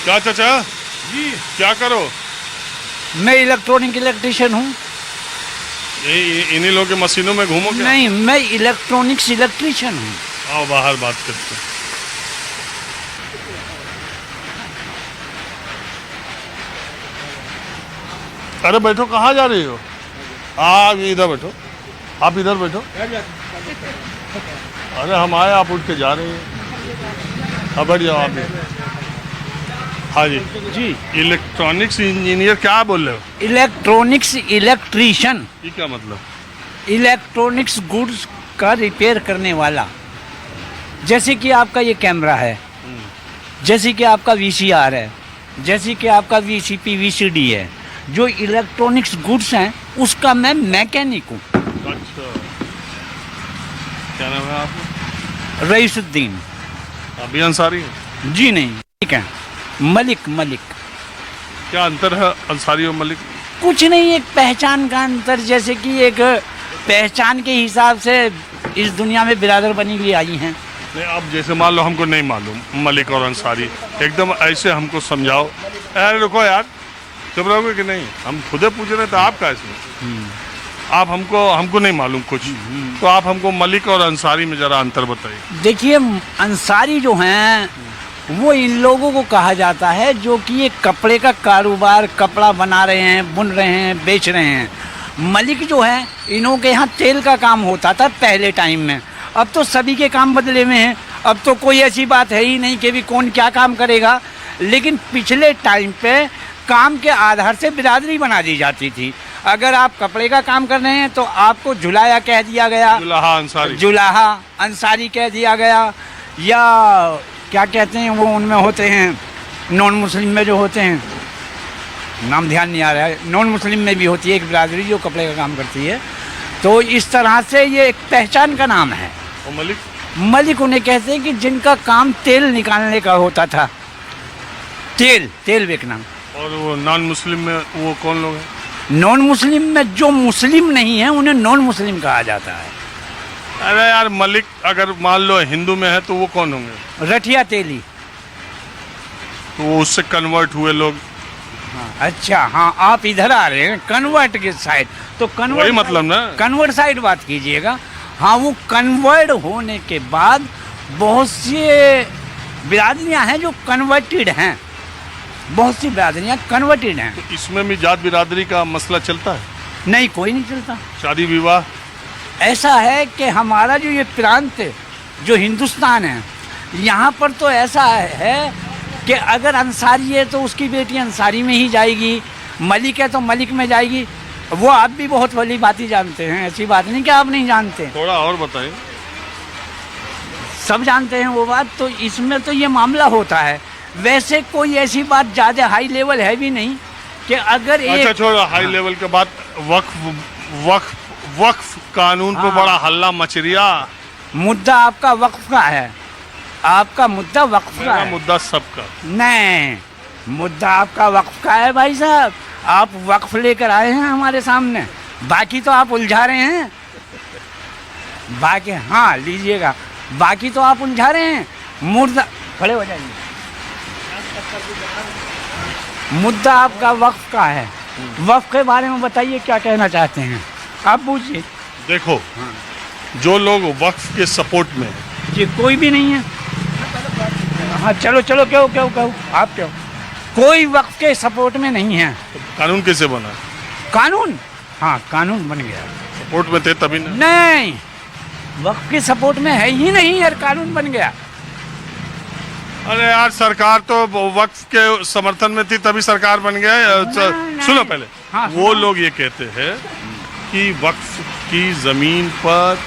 क्या चाचा जी क्या करो? मैं इलेक्ट्रिशियन हूँ। इन्हीं लोगों के मशीनों में घूमो क्या? नहीं, मैं इलेक्ट्रिशियन हूँ। आओ बाहर बात करते हैं। अरे बैठो, कहाँ जा रही हो? इधर बैठो, आप इधर बैठो। अरे हम आए, आप उठ के जा रहे हैं। अब बैठ जाओ आप भी। हाँ जी जी, इलेक्ट्रॉनिक्स इंजीनियर क्या बोल रहे हो? इलेक्ट्रॉनिक्स इलेक्ट्रिशियन, ये क्या मतलब? इलेक्ट्रॉनिक्स गुड्स का रिपेयर करने वाला। जैसे कि आपका ये कैमरा है, जैसे कि आपका वीसीआर है, जैसे कि आपका वीसीपी वीसीडी है, जो इलेक्ट्रॉनिक्स गुड्स हैं उसका मैं मैकेनिक हूँ। अच्छा, क्या नाम है आपका? रईसुद्दीन। अभी अंसारी हैं? जी नहीं, ठीक है, मलिक। क्या अंतर है अंसारी और मलिक? कुछ नहीं, एक पहचान का अंतर। जैसे कि एक पहचान के हिसाब से इस दुनिया में बिरादर बनी हुई आई हैं। नहीं, अब जैसे मान लो हमको नहीं मालूम मलिक और अंसारी, एकदम ऐसे हमको समझाओ। अरे रुको यार, चुप रहोगे कि नहीं? हम खुदे पूछ रहे थे, आप क्या इसमें? आप हमको नहीं मालूम कुछ, तो आप हमको मलिक और अंसारी में जरा अंतर बताइए। देखिए, अंसारी जो हैं वो इन लोगों को कहा जाता है जो कि ये कपड़े का कारोबार, कपड़ा बना रहे हैं, बुन रहे हैं, बेच रहे हैं। मलिक जो है, इन्हों के यहाँ तेल का काम होता था पहले टाइम में। अब तो सभी के काम बदले में हैं। अब तो कोई ऐसी बात है ही नहीं कि भी कौन क्या काम करेगा। लेकिन पिछले टाइम पे काम के आधार से बिरादरी बना दी जाती थी। अगर आप कपड़े का काम कर रहे हैं तो आपको जुलाया कह दिया गया, जुलाहा अंसारी कह दिया गया, या क्या कहते हैं वो उनमें होते हैं, नॉन मुस्लिम में जो होते हैं, नाम ध्यान नहीं आ रहा है, नॉन मुस्लिम में भी होती है एक बिरादरी जो कपड़े का काम करती है। तो इस तरह से ये एक पहचान का नाम है। और मलिक उन्हें कहते हैं कि जिनका काम तेल निकालने का होता था, तेल बेचना। और वो नॉन मुस्लिम में वो कौन लोग हैं? नॉन मुस्लिम में जो मुस्लिम नहीं है उन्हें नॉन मुस्लिम कहा जाता है। अरे यार, मलिक अगर मान लो हिंदू में है तो वो कौन होंगे? रठिया तेली। तो वो उससे कन्वर्ट हुए लोग। अच्छा, हाँ, आप इधर आ रहे हैं कन्वर्ट के साइड, तो कन्वर्ट वही मतलब ना, कन्वर्ट साइड बात कीजिएगा। हाँ, वो कन्वर्ट होने के बाद बहुत सी बिरादरियाँ हैं जो कन्वर्टेड हैं, बहुत सी बिरादरियाँ कन्वर्टेड हैं। तो इसमें भी जात बिरादरी का मसला चलता है? नहीं, कोई नहीं चलता। शादी विवाह ऐसा है कि हमारा जो ये प्रांत है, जो हिंदुस्तान है, यहाँ पर तो ऐसा है कि अगर अंसारी है तो उसकी बेटी अंसारी में ही जाएगी, मलिक है तो मलिक में जाएगी। वो आप भी बहुत भली बातें जानते हैं, ऐसी बात नहीं कि आप नहीं जानते। थोड़ा और बताएं। सब जानते हैं वो बात। तो इसमें तो ये मामला होता है। वैसे कोई ऐसी बात ज़्यादा हाई लेवल है भी नहीं कि अगर अच्छा, छोड़ो हाई लेवल के बाद वक्फ कानून पे बड़ा हल्ला मच रिया। मुद्दा आपका वक्फ का है, आपका मुद्दा वक्फ का है। मुद्दा सबका नहीं, मुद्दा आपका वक्फ का है भाई साहब। आप वक्फ लेकर आए हैं हमारे सामने, बाकी तो आप उलझा रहे हैं। बाकी हाँ लीजिएगा, बाकी तो आप उलझा रहे हैं। मुद्दा खड़े हो जाइए। मुद्दा आपका वक्फ का है। वक्फ के बारे में बताइए, क्या कहना चाहते हैं आप, पूछिए। देखो, जो लोग वक्फ के सपोर्ट में, जी कोई भी नहीं है। हाँ चलो क्यों आप क्यों? कोई वक्फ के सपोर्ट में नहीं है। कानून कैसे बना? कानून, हाँ कानून बन गया। सपोर्ट में थे तभी ना? नहीं, वक्फ के सपोर्ट में है ही नहीं यार, कानून बन गया। अरे यार, सरकार तो वक्फ के समर्थन में थी तभी सरकार बन गया। सुनो पहले। हाँ, वो लोग ये कहते हैं कि वक्फ की ज़मीन पर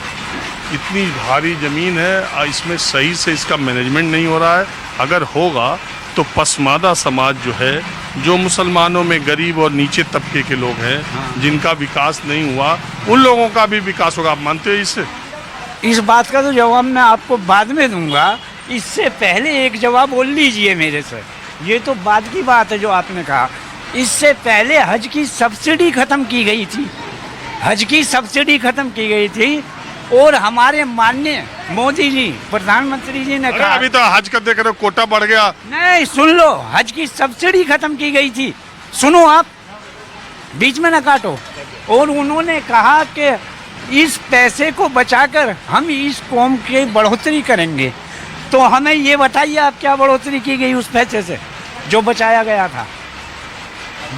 इतनी भारी ज़मीन है, इसमें सही से इसका मैनेजमेंट नहीं हो रहा है। अगर होगा तो पसमादा समाज जो है, जो मुसलमानों में गरीब और नीचे तबके के लोग हैं, जिनका विकास नहीं हुआ, उन लोगों का भी विकास होगा। आप मानते हो इससे? इस बात का तो जवाब मैं आपको बाद में दूंगा। इससे पहले एक जवाब बोल लीजिए मेरे से। ये तो बाद की बात है जो आपने कहा। इससे पहले हज की सब्सिडी ख़त्म की गई थी, हज की सब्सिडी ख़त्म की गई थी। और हमारे माननीय मोदी जी प्रधानमंत्री जी ने अरे कहा, अभी तो हज का देख रहे हो, कोटा बढ़ गया। नहीं सुन लो, हज की सब्सिडी खत्म की गई थी, सुनो आप, बीच में ना काटो। और उन्होंने कहा कि इस पैसे को बचाकर हम इस कौम की बढ़ोतरी करेंगे। तो हमें ये बताइए आप क्या बढ़ोतरी की गई उस पैसे से जो बचाया गया था?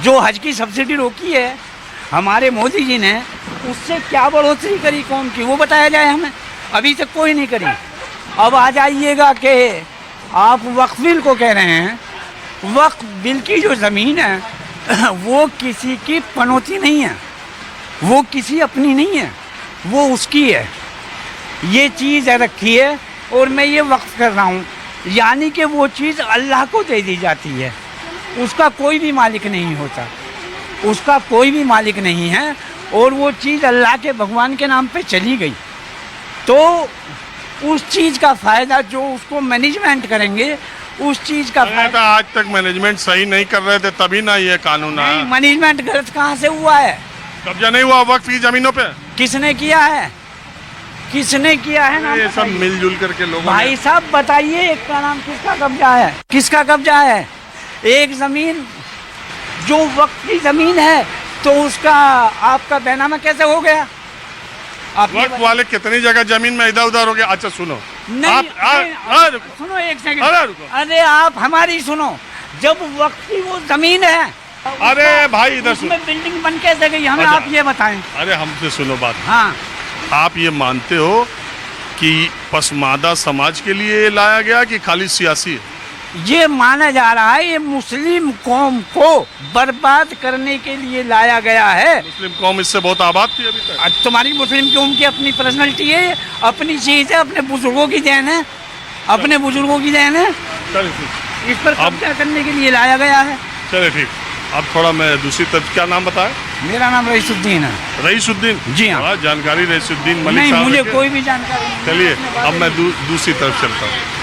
जो हज की सब्सिडी रोकी है हमारे मोदी जी ने, उससे क्या बढ़ोतरी करी कौम की, वो बताया जाए हमें। अभी तक कोई नहीं करी। अब आ जाइएगा कि आप वक्फ बिल को कह रहे हैं। वक्फ बिल की जो ज़मीन है वो किसी की पनौती नहीं है, वो किसी अपनी नहीं है, वो उसकी है। ये चीज़ रखी है और मैं ये वक्फ कर रहा हूँ, यानी कि वो चीज़ अल्लाह को दे दी जाती है, उसका कोई भी मालिक नहीं होता, उसका कोई भी मालिक नहीं है। और वो चीज़ अल्लाह के भगवान के नाम पे चली गई, तो उस चीज़ का फ़ायदा जो उसको मैनेजमेंट करेंगे, उस चीज़ का अरे तो फायदा। आज तक मैनेजमेंट सही नहीं कर रहे थे, तभी ना ये कानून नहीं, आया। मैनेजमेंट गलत कहाँ से हुआ है? कब्जा नहीं हुआ वक्फ की जमीनों पे। किसने किया है? किसने किया है नाम ये सब बताइए। मिलजुल करके लोगों भाई साहब बताइए, एक का नाम किसका कब्जा है? किसका कब्जा है? एक जमीन जो वक्त की जमीन है तो उसका आपका बैनामा कैसे हो गया? आप ये वक्त वाले कितनी जगह जमीन में इधर उधर हो गया। अच्छा सुनो, नहीं, आप रुको, सुनो एक सेकंड। अरे रुको। अरे आप हमारी सुनो, जब वक्त की वो जमीन है, अरे भाई इधर सुनो। उसमें बिल्डिंग बन कैसे गई, हमें अच्छा। आप ये बताएं। अरे हमसे सुनो बात। हाँ, आप ये मानते हो कि पसमादा समाज के लिए लाया गया कि खाली सियासी है? ये माना जा रहा है ये मुस्लिम कौम को बर्बाद करने के लिए लाया गया है। मुस्लिम कौम इससे बहुत आबाद थी अभी तक। आज तुम्हारी मुस्लिम कौम की अपनी पर्सनैलिटी है, अपनी चीज़ है, अपने बुजुर्गों की देन है, अपने बुजुर्गों की देन है। चलिए ठीक, इस पर कब्जा करने के लिए लाया गया है। चलिए ठीक। अब थोड़ा मैं दूसरी तरफ, क्या नाम बताया? मेरा नाम रईसुद्दीन है। रईसुद्दीन। जी हाँ। बड़ा जानकारी रईसुद्दीन मलिक नहीं, साहब मुझे के। कोई भी जानकारी नहीं। चलिए अपने अब बारे मैं में- दूसरी तरफ चलता हूँ।